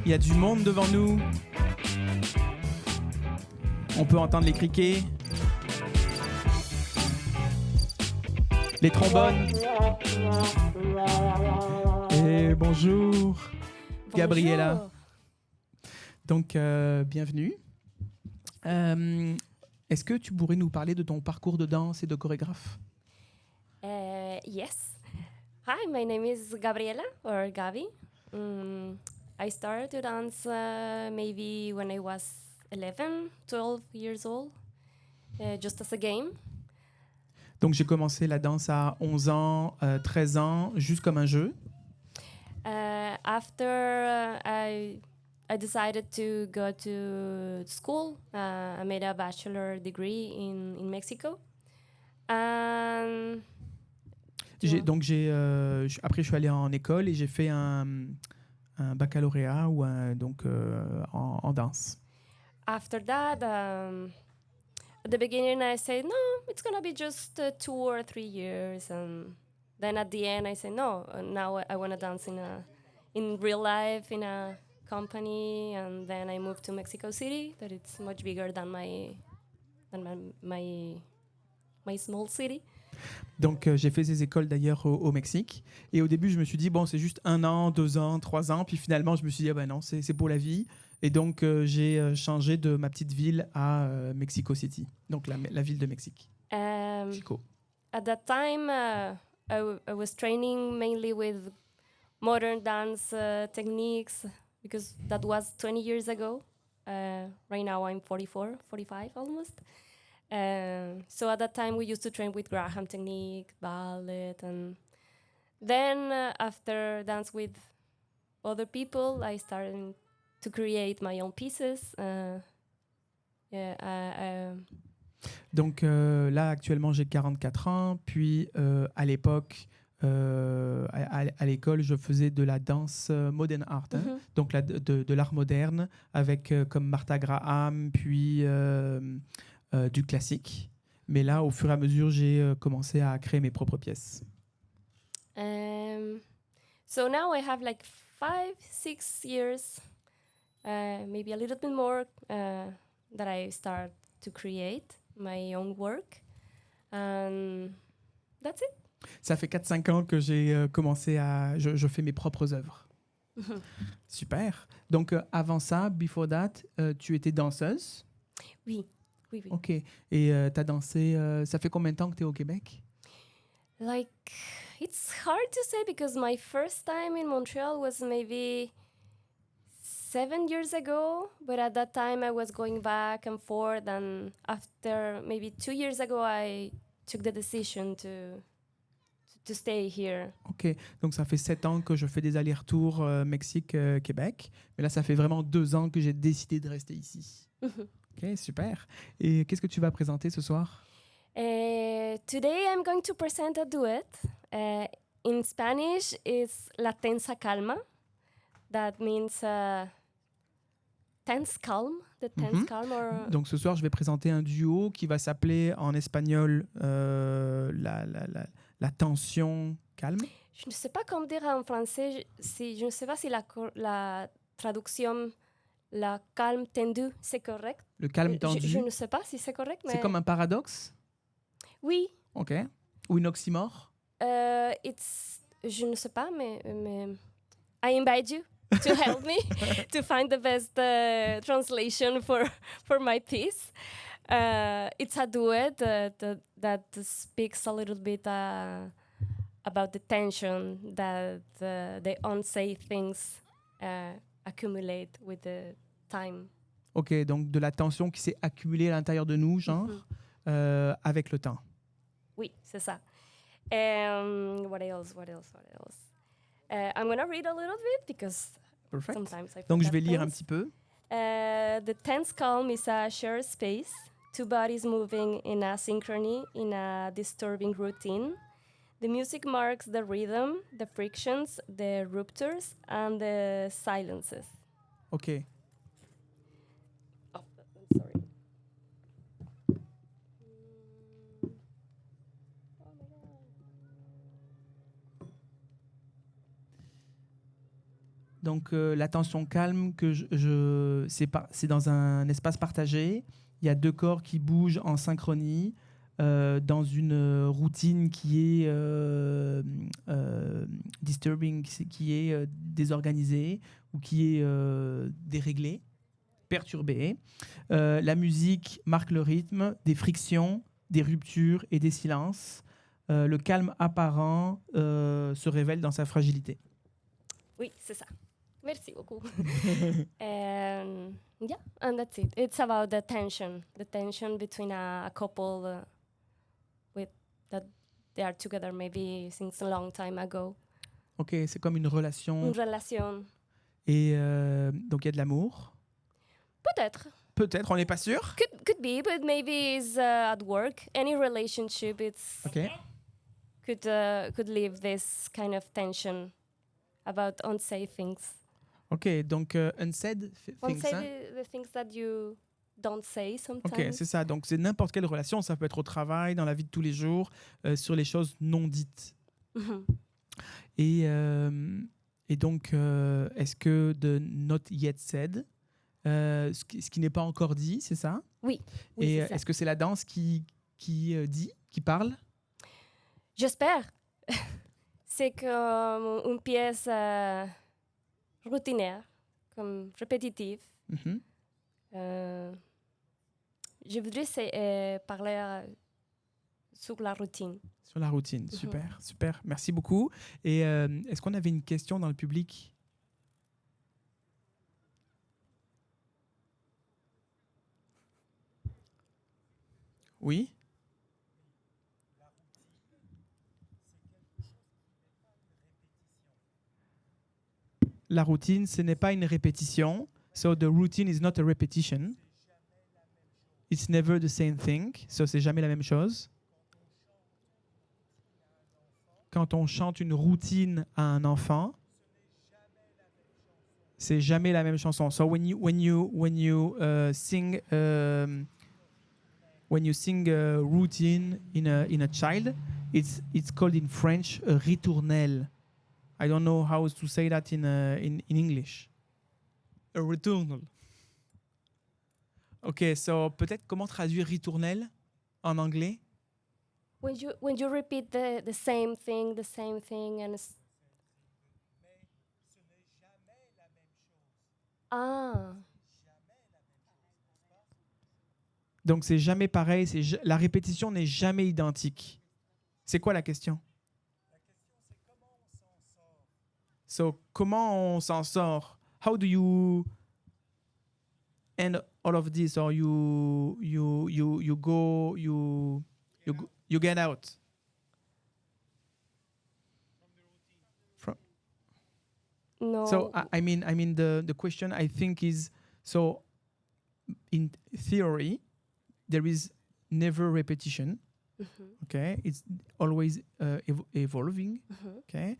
Il y a du monde devant nous. On peut entendre les criquets, les trombones. Et bonjour, Gabriella. Bonjour. Donc, bienvenue. Est-ce que tu pourrais nous parler de ton parcours de danse et de chorégraphe? Yes. Hi, my name is Gabriela or Gabi. I started to dance maybe when I was 11, 12 years old, just as a game. Donc, j'ai commencé la danse à 11 ans, 13 ans, juste comme un jeu. After I decided to go to school, I made a bachelor degree in Mexico. And Après, je suis allé en école et j'ai fait un baccalauréat ou en danse. after that, at the beginning, I said, no, it's going to be just 2 or 3 years. And then at the end, I said, no, now I want to dance in real life, in a company. And then I moved to Mexico City, that it's much bigger than my small city. Donc, j'ai fait ces écoles d'ailleurs au Mexique. Et au début, je me suis dit, bon, c'est juste 1 an, 2 ans, 3 ans. Puis finalement, je me suis dit, ah ben non, c'est pour la vie. Et donc, j'ai changé de ma petite ville à Mexico City, donc la ville de Mexique, Chico. At that time, I was training mainly with modern dance techniques because that was 20 years ago. Right now, I'm 44, 45 almost. So at that time, we used to train with Graham technique, ballet, and then after dance with other people, I started to create my own pieces. Donc là, actuellement, j'ai 44 ans. Puis à l'époque, à l'école, je faisais de la danse modern art, hein, donc de l'art moderne, avec comme Martha Graham, puis du classique. Mais là, au fur et à mesure, j'ai commencé à créer mes propres pièces. So now I have like 5, 6 years, maybe a little bit more, that I start to create my own work. And that's it. Ça fait 4-5 ans que j'ai commencé je fais mes propres œuvres. Super. Donc, avant ça, before that, tu étais danseuse? Oui. OK. Et tu as dansé... ça fait combien de temps que tu es au Québec? Like, it's hard to say because my first time in Montreal was maybe 7 years ago. But at that time, I was going back and forth. And after maybe 2 years ago, I took the decision to stay here. OK. Donc, ça fait 7 ans que je fais des allers-retours Mexique-Québec. Mais là, ça fait vraiment 2 ans que j'ai décidé de rester ici. OK, super. Et qu'est-ce que tu vas présenter ce soir? Today, I'm going to present a duet. In Spanish, it's La Tensa Calma. That means tense calm, the tense calm. Or Donc, ce soir, je vais présenter un duo qui va s'appeler en espagnol la tension calme. je ne sais pas comment dire en français. Je ne sais pas si la traduction, la calme tendue, c'est correct. Le calme tendu. Je ne sais pas si c'est correct, mais... C'est comme un paradoxe? Oui. OK. Ou une oxymore? Je ne sais pas, mais I invite you to help me to find the best translation for my piece. It's a duet that speaks a little bit about the tension that the unsaid things accumulate with time. Ok, donc de la tension qui s'est accumulée à l'intérieur de nous, genre, avec le temps. Oui, c'est ça. What else? I'm gonna read a little bit because Perfect. sometimes I Donc je forget vais lire un things. petit peu. The tense calm is a shared space, two bodies moving in asynchrony in a disturbing routine. The music marks the rhythm, the frictions, the ruptures, and the silences. Ok. Oh, I'm sorry. Oh my God. Donc l'attention calme, c'est dans un espace partagé. Il y a deux corps qui bougent en synchronie dans une routine qui est disturbing, qui est désorganisée ou qui est déréglée, perturbée. La musique marque le rythme, des frictions, des ruptures et des silences. Le calme apparent se révèle dans sa fragilité. Oui, c'est ça. Merci beaucoup. And yeah, and that's it. It's about the tension between a couple with that they are together maybe since a long time ago. Ok, c'est comme une relation. Une relation. Et donc il y a de l'amour. Peut-être. Peut-être, on n'est pas sûr. Could be, but maybe it's at work. Any relationship, it's Ok. could leave this kind of tension about unsaid things. Ok, donc unsaid things. Unsaid Hein? the things that you don't say sometimes. Ok, c'est ça. Donc c'est n'importe quelle relation. Ça peut être au travail, dans la vie de tous les jours, sur les choses non dites. Mhm. Et donc, est-ce que de not yet said, ce qui n'est pas encore dit, c'est ça? Oui. Oui, Et c'est ça. est-ce que c'est la danse qui dit, qui parle? J'espère. C'est comme une pièce routinaire, comme répétitive. Mhm. Je voudrais parler sur la routine. Sur la routine, super, super. Merci beaucoup. Et est-ce qu'on avait une question dans le public? Oui? La routine, ce n'est pas une répétition. So the routine is not a repetition. It's never the same thing. So c'est jamais la même chose. Quand on chante une routine à un enfant, c'est jamais la même chanson. So when you sing a routine in a child, it's called in French a ritournelle. I don't know how to say that in English. A ritournelle. Ok, so peut-être comment traduire ritournelle en anglais? When you repeat the same thing, and Donc c'est jamais pareil, la répétition n'est jamais identique. C'est quoi la question? So comment on s'en sort? How do you end all of this, or you get out? no. So I mean the question I think is, so in theory there is never repetition. Okay, it's always evolving. Okay,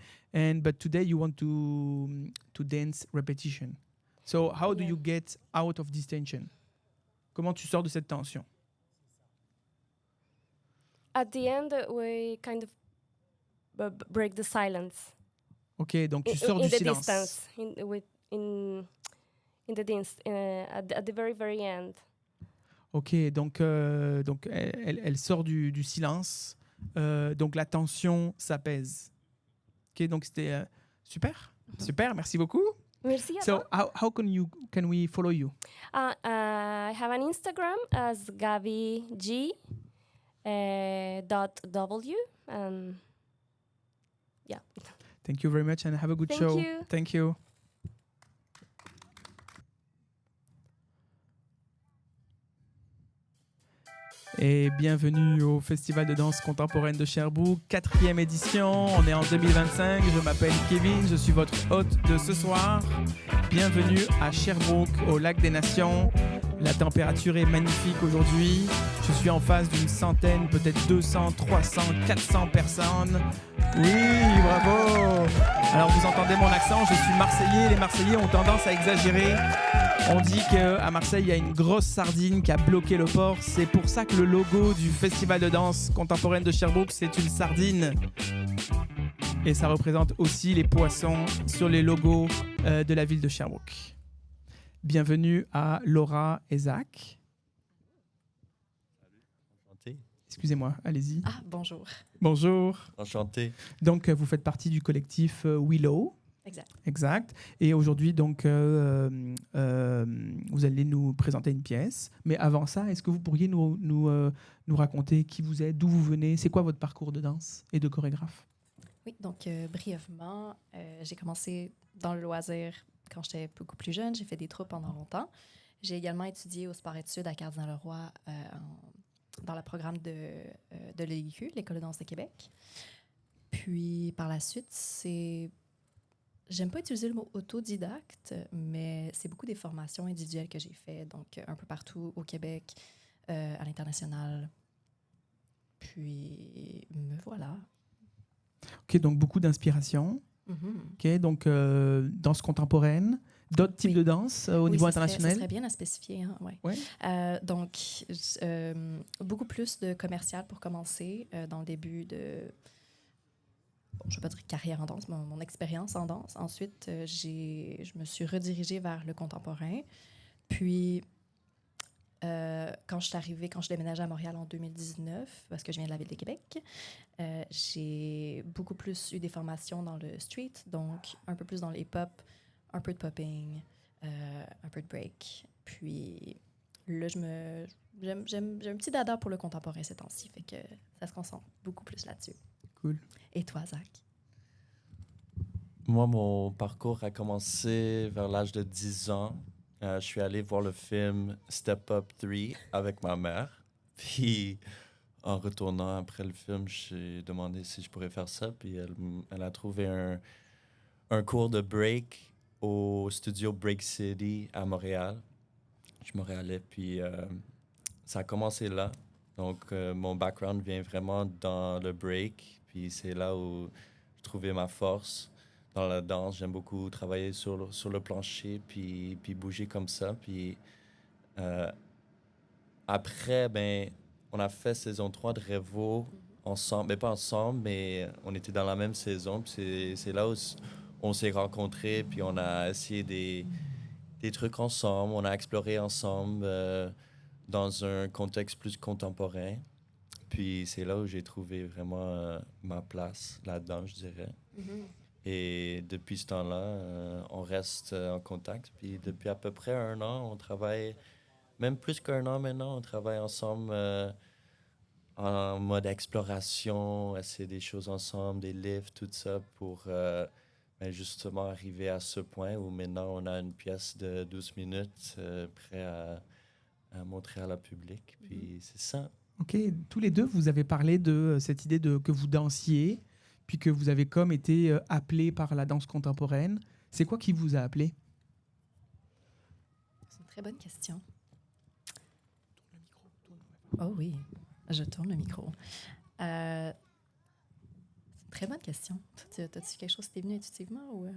but today you want to dance repetition. So how do you get out of this tension? Comment tu sors de cette tension? At the end, we kind of break the silence. Ok, donc tu sors du the silence. Distance, in the distance, at the very, very end. Ok, donc elle sort du silence. Donc la tension s'apaise. Ok, donc c'était super, super, merci beaucoup. Merci. So how can we follow you? I have an Instagram as GaviG .w. Yeah. Thank you very much and have a good Thank show. you. Thank you. Et bienvenue au Festival de danse contemporaine de Sherbrooke, 4e édition. On est en 2025. Je m'appelle Kevin, je suis votre hôte de ce soir. Bienvenue à Sherbrooke, au Lac des Nations. La température est magnifique aujourd'hui. Je suis en face d'une centaine, peut-être 200, 300, 400 personnes. Oui, bravo! Alors vous entendez mon accent, je suis Marseillais. Les Marseillais ont tendance à exagérer. On dit qu'à Marseille, il y a une grosse sardine qui a bloqué le port. C'est pour ça que le logo du Festival de danse contemporaine de Sherbrooke, c'est une sardine. Et ça représente aussi les poissons sur les logos de la ville de Sherbrooke. Bienvenue à Laura et Zach. Enchanté. Excusez-moi, allez-y. Ah, bonjour. Bonjour. Enchanté. Donc, vous faites partie du collectif Willow. Exact. Exact. Et aujourd'hui, donc, vous allez nous présenter une pièce. Mais avant ça, est-ce que vous pourriez nous raconter qui vous êtes, d'où vous venez, c'est quoi votre parcours de danse et de chorégraphe? Oui, donc brièvement, j'ai commencé dans le loisir quand j'étais beaucoup plus jeune. J'ai fait des troupes pendant longtemps. J'ai également étudié au Sport-Études à Cardinal-Leroy dans le programme de l'EIQ, l'École de danse de Québec. Puis par la suite, j'aime pas utiliser le mot autodidacte, mais c'est beaucoup des formations individuelles que j'ai fait, donc un peu partout au Québec, à l'international. Puis me voilà. OK, donc beaucoup d'inspiration. OK, donc danse contemporaine, d'autres types de danse au niveau international? Ça serait bien à spécifier, hein, ouais. Ouais. Donc, beaucoup plus de commercial pour commencer dans le début de... Bon, je ne vais pas dire carrière en danse, mais mon expérience en danse. Ensuite, je me suis redirigée vers le contemporain. Puis, quand je déménageais à Montréal en 2019, parce que je viens de la ville de Québec, j'ai beaucoup plus eu des formations dans le street, donc un peu plus dans le hip-hop, un peu de popping, un peu de break. Puis là, j'aime un petit dada pour le contemporain ces temps-ci, fait que ça se concentre beaucoup plus là-dessus. Cool. Et toi, Zach? Moi, mon parcours a commencé vers l'âge de 10 ans. Je suis allé voir le film Step Up 3 avec ma mère. Puis, en retournant après le film, j'ai demandé si je pourrais faire ça. Puis, elle a trouvé un cours de break au studio Break City à Montréal. Je suis montréalais. Puis, ça a commencé là. Donc, mon background vient vraiment dans le break. Puis, c'est là où je trouvais ma force. Dans la danse, j'aime beaucoup travailler sur le plancher, puis bouger comme ça. Puis après, on a fait saison 3 de Revo ensemble. Mais pas ensemble, mais on était dans la même saison. Puis c'est là où on s'est rencontrés, puis on a essayé des trucs ensemble. On a exploré ensemble dans un contexte plus contemporain. Puis c'est là où j'ai trouvé vraiment ma place là-dedans, je dirais. Mm-hmm. Et depuis ce temps-là, on reste en contact. Puis depuis à peu près 1 an, on travaille, même plus qu'1 an maintenant, on travaille ensemble en mode exploration, essayer des choses ensemble, des livres, tout ça, pour justement arriver à ce point où maintenant on a une pièce de 12 minutes prêt à montrer à la public. Puis c'est ça. OK. Tous les deux, vous avez parlé de cette idée que vous dansiez, puis que vous avez comme été appelé par la danse contemporaine. C'est quoi qui vous a appelé? C'est une très bonne question. Oh oui, je tourne le micro. C'est une très bonne question. T'as-tu quelque chose qui t'est venu intuitivement ou...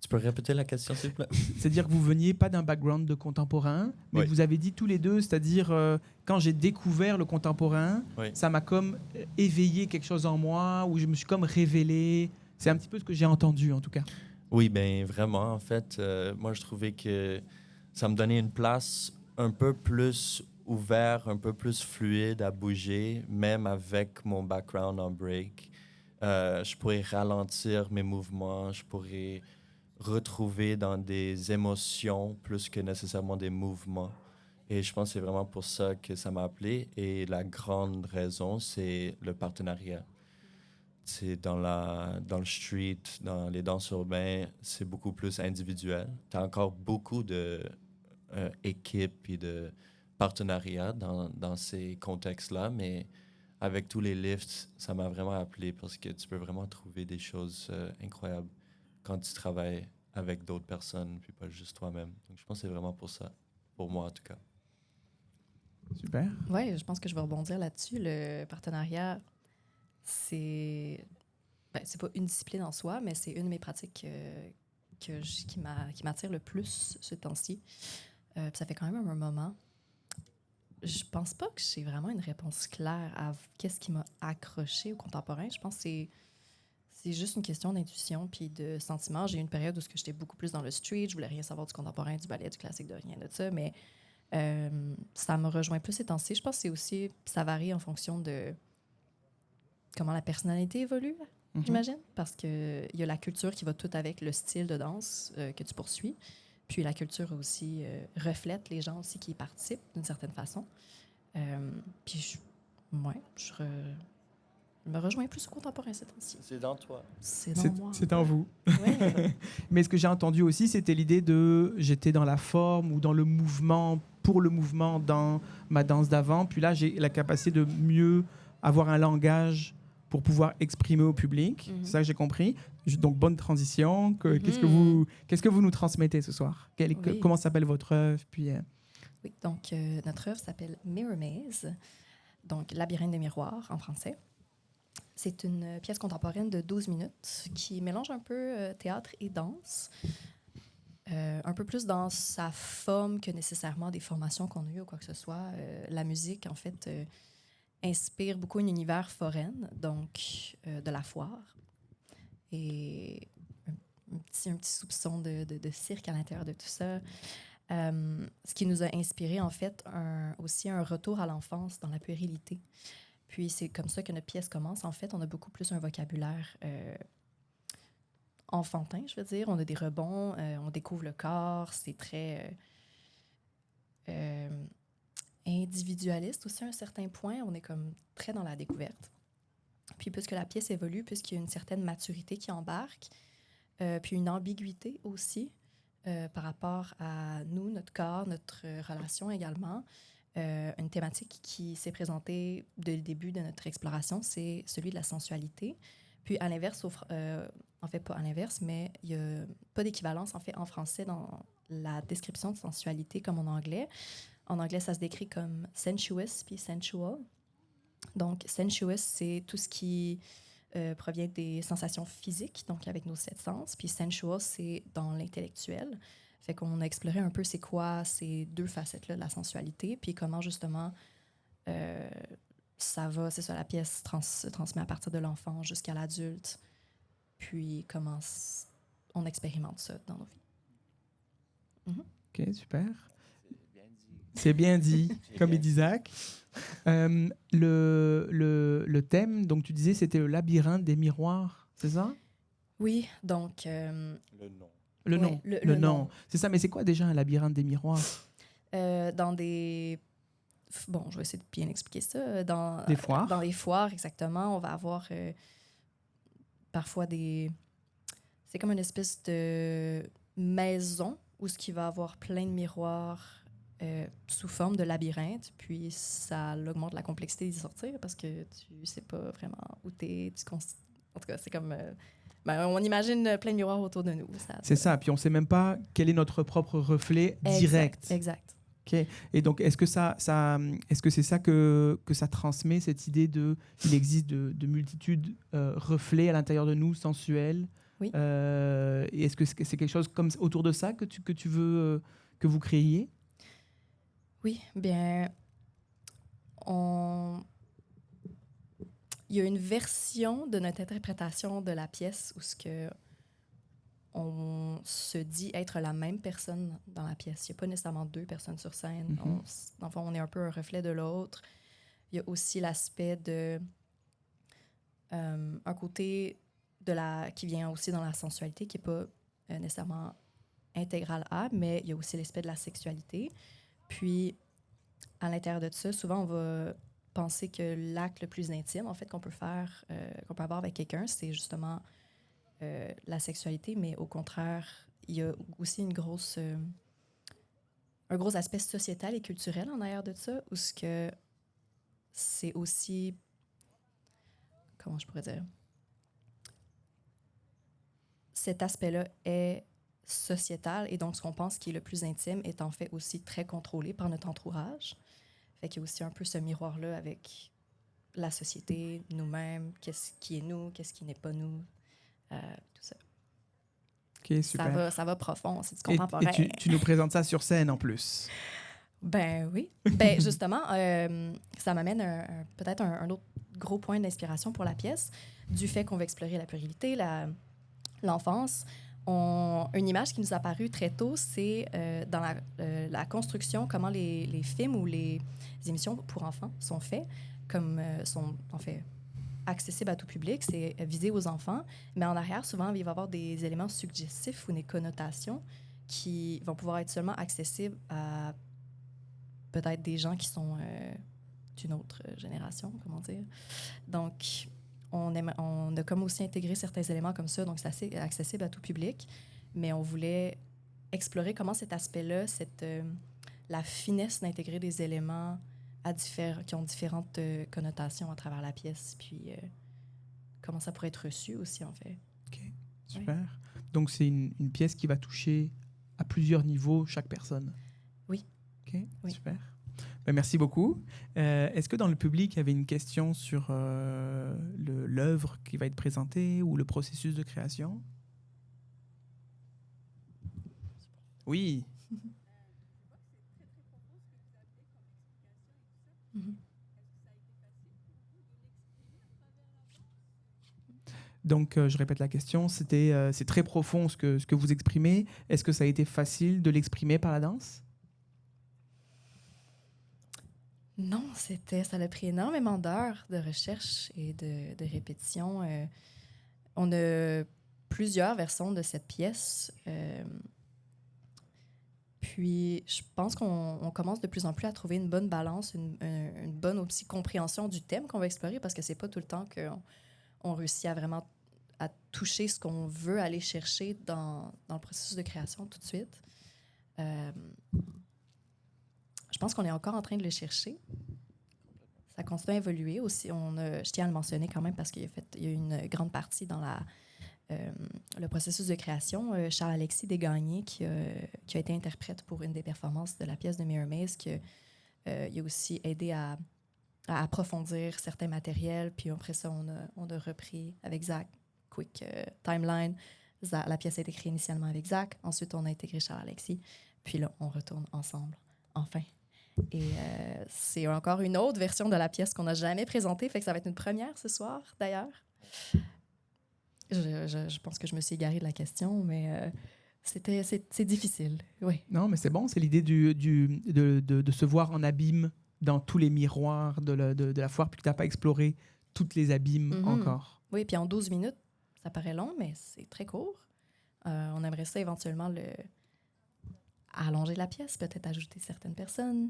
Tu peux répéter la question, s'il te plaît? C'est-à-dire que vous veniez pas d'un background de contemporain, mais oui. Vous avez dit tous les deux, c'est-à-dire quand j'ai découvert le contemporain, oui. Ça m'a comme éveillé quelque chose en moi, où je me suis comme révélé. C'est un petit peu ce que j'ai entendu, en tout cas. Oui, vraiment. En fait, moi, je trouvais que ça me donnait une place un peu plus ouverte, un peu plus fluide à bouger, même avec mon background en break. Je pourrais ralentir mes mouvements, je pourrais retrouver dans des émotions plus que nécessairement des mouvements. Et je pense que c'est vraiment pour ça que ça m'a appelé. Et la grande raison, c'est le partenariat. C'est dans le street, dans les danses urbaines, c'est beaucoup plus individuel. Tu as encore beaucoup de équipe et de partenariat dans ces contextes-là, mais avec tous les lifts, ça m'a vraiment appelé parce que tu peux vraiment trouver des choses incroyables quand tu travailles avec d'autres personnes, puis pas juste toi-même. Donc, je pense que c'est vraiment pour ça, pour moi en tout cas. Super. Oui, je pense que je vais rebondir là-dessus. Le partenariat, c'est pas une discipline en soi, mais c'est une de mes pratiques qui m'attire le plus ce temps-ci. Puis ça fait quand même un moment. Je pense pas que j'ai vraiment une réponse claire à qu'est-ce qui m'a accroché au contemporain. Je pense que c'est juste une question d'intuition puis de sentiment. J'ai eu une période où j'étais beaucoup plus dans le street. Je voulais rien savoir du contemporain, du ballet, du classique, de rien de ça. Mais ça me rejoint plus ces temps-ci. Je pense que c'est aussi... Ça varie en fonction de comment la personnalité évolue, j'imagine. Parce qu'il y a la culture qui va tout avec le style de danse que tu poursuis. Puis la culture aussi reflète les gens aussi qui y participent d'une certaine façon. Puis je me rejoins plus au contemporain ces temps-ci. C'est dans toi. C'est dans moi. C'est en vous. Ouais. Mais ce que j'ai entendu aussi, c'était l'idée de j'étais dans la forme ou dans le mouvement, pour le mouvement dans ma danse d'avant. Puis là, j'ai la capacité de mieux avoir un langage pour pouvoir exprimer au public. C'est ça que j'ai compris. Donc, bonne transition. Qu'est-ce que vous nous transmettez ce soir? Comment s'appelle votre œuvre? Puis, Oui, donc notre œuvre s'appelle Mirror Maze, donc Labyrinthe des miroirs en français. C'est une pièce contemporaine de 12 minutes qui mélange un peu théâtre et danse. Un peu plus dans sa forme que nécessairement des formations qu'on a eues ou quoi que ce soit. La musique, en fait, inspire beaucoup un univers forain, donc de la foire. Et un petit soupçon de cirque à l'intérieur de tout ça. Ce qui nous a inspiré, en fait, aussi un retour à l'enfance dans la puérilité. Puis c'est comme ça que notre pièce commence. En fait, on a beaucoup plus un vocabulaire enfantin, je veux dire. On a des rebonds, on découvre le corps, c'est très individualiste aussi à un certain point. On est comme très dans la découverte. Puis puisque la pièce évolue, puisqu'il y a une certaine maturité qui embarque, puis une ambiguïté aussi par rapport à nous, notre corps, notre relation également. Une thématique qui s'est présentée dès le début de notre exploration, c'est celui de la sensualité. Puis à l'inverse, en fait pas à l'inverse, mais il n'y a pas d'équivalence en fait en français dans la description de sensualité comme en anglais. En anglais, ça se décrit comme sensuous puis sensual. Donc sensuous, c'est tout ce qui provient des sensations physiques, donc avec nos 7 sens. Puis sensual, c'est dans l'intellectuel. Fait qu'on a exploré un peu c'est quoi ces deux facettes-là de la sensualité, puis comment justement c'est ça, la pièce se transmet à partir de l'enfant jusqu'à l'adulte, puis comment on expérimente ça dans nos vies. OK, super. C'est bien dit, comme il dit Zach. Le thème, donc tu disais, c'était le labyrinthe des miroirs, c'est ça? Oui, donc... Le nom. Le ouais, nom. Le nom. nom. C'est ça, mais c'est quoi déjà un labyrinthe des miroirs? Dans des... Bon, je vais essayer de bien expliquer ça. Des foires? Dans les foires, exactement. On va avoir parfois des... C'est comme une espèce de maison où ce qui va avoir plein de miroirs sous forme de labyrinthe. Puis ça augmente la complexité d'y sortir parce que tu sais pas vraiment où t'es. En tout cas, c'est comme... on imagine plein de miroirs autour de nous. C'est ça, puis on ne sait même pas quel est notre propre reflet direct. Exact. Okay. Et donc, est-ce que c'est ça que ça transmet, cette idée qu'il existe de multitudes reflets à l'intérieur de nous, sensuels? Oui. Et est-ce que c'est quelque chose comme autour de ça que tu veux que vous créiez? Oui, bien, il y a une version de notre interprétation de la pièce où on se dit être la même personne dans la pièce. Il n'y a pas nécessairement 2 personnes sur scène. Dans le fond, on est un peu un reflet de l'autre. Il y a aussi l'aspect de... un côté qui vient aussi dans la sensualité, qui n'est pas nécessairement intégral à, mais il y a aussi l'aspect de la sexualité. Puis, à l'intérieur de ça, souvent, on va penser que l'acte le plus intime, en fait, qu'on peut faire, qu'on peut avoir avec quelqu'un, c'est justement la sexualité, mais au contraire, il y a aussi un gros aspect sociétal et culturel en arrière de ça, où ce que c'est aussi... Comment je pourrais dire? Cet aspect-là est sociétal et donc ce qu'on pense qui est le plus intime est en fait aussi très contrôlé par notre entourage. Fait qu'il y a aussi un peu ce miroir-là avec la société, nous-mêmes, qu'est-ce qui est nous, qu'est-ce qui n'est pas nous, tout ça. OK, super. Ça va profond, c'est du Et contemporain. tu nous présentes ça sur scène en plus. Ben oui. Ben justement, ça m'amène peut-être un autre gros point d'inspiration pour la pièce, du fait qu'on va explorer la puérilité, l'enfance. Une image qui nous a apparu très tôt, c'est dans la construction, comment les films ou les émissions pour enfants sont faits, comme sont en fait accessibles à tout public, c'est visé aux enfants, mais en arrière, souvent, il va y avoir des éléments suggestifs ou des connotations qui vont pouvoir être seulement accessibles à peut-être des gens qui sont d'une autre génération, comment dire. Donc, on a comme aussi intégré certains éléments comme ça, donc c'est assez accessible à tout public, mais on voulait explorer comment cet aspect-là, la finesse d'intégrer des éléments qui ont différentes connotations à travers la pièce, puis comment ça pourrait être reçu aussi, en fait. OK, super. Ouais. Donc, c'est une pièce qui va toucher à plusieurs niveaux chaque personne. Oui. OK, oui. Super. Ben, merci beaucoup. Est-ce que dans le public, il y avait une question sur l'œuvre qui va être présentée ou le processus de création? Oui. Donc, je répète la question. C'est très profond ce que vous exprimez. Est-ce que ça a été facile de l'exprimer par la danse? Non, ça a pris énormément d'heures de recherche et de répétition. On a plusieurs versions de cette pièce. Puis, je pense qu'on commence de plus en plus à trouver une bonne balance, une bonne aussi compréhension du thème qu'on va explorer, parce que c'est pas tout le temps qu'on réussit à vraiment à toucher ce qu'on veut aller chercher dans le processus de création tout de suite. Je pense qu'on est encore en train de le chercher. Ça continue à évoluer aussi. Je tiens à le mentionner quand même parce qu'il y a une grande partie dans le processus de création. Charles-Alexis Desgagnés, qui a été interprète pour une des performances de la pièce de Mirror Maze, qui a aussi aidé à approfondir certains matériels. Puis après ça, on a repris avec Zach, quick timeline. La pièce a été créée initialement avec Zach. Ensuite, on a intégré Charles-Alexis. Puis là, on retourne ensemble, enfin. Et c'est encore une autre version de la pièce qu'on n'a jamais présentée. Fait que ça va être une première ce soir, d'ailleurs. Je pense que je me suis égarée de la question, mais c'est difficile, oui. Non, mais c'est bon. C'est l'idée de se voir en abîme dans tous les miroirs de la foire, puis que tu n'as pas exploré toutes les abîmes encore. Oui, puis en 12 minutes, ça paraît long, mais c'est très court. On aimerait ça éventuellement allonger la pièce, peut-être ajouter certaines personnes,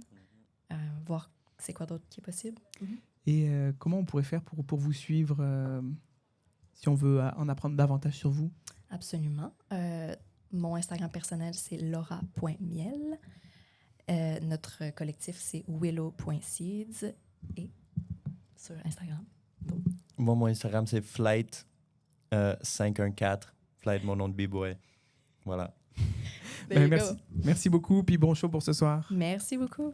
voir c'est quoi d'autre qui est possible. Et comment on pourrait faire pour vous suivre si on veut en apprendre davantage sur vous? Absolument. Mon Instagram personnel, c'est laura.miel. Notre collectif, c'est willow.seeds. Et sur Instagram. Donc. Moi, mon Instagram, c'est flight514. Flight, mon nom de b-boy. Voilà. Merci beaucoup, puis bon show pour ce soir. Merci beaucoup.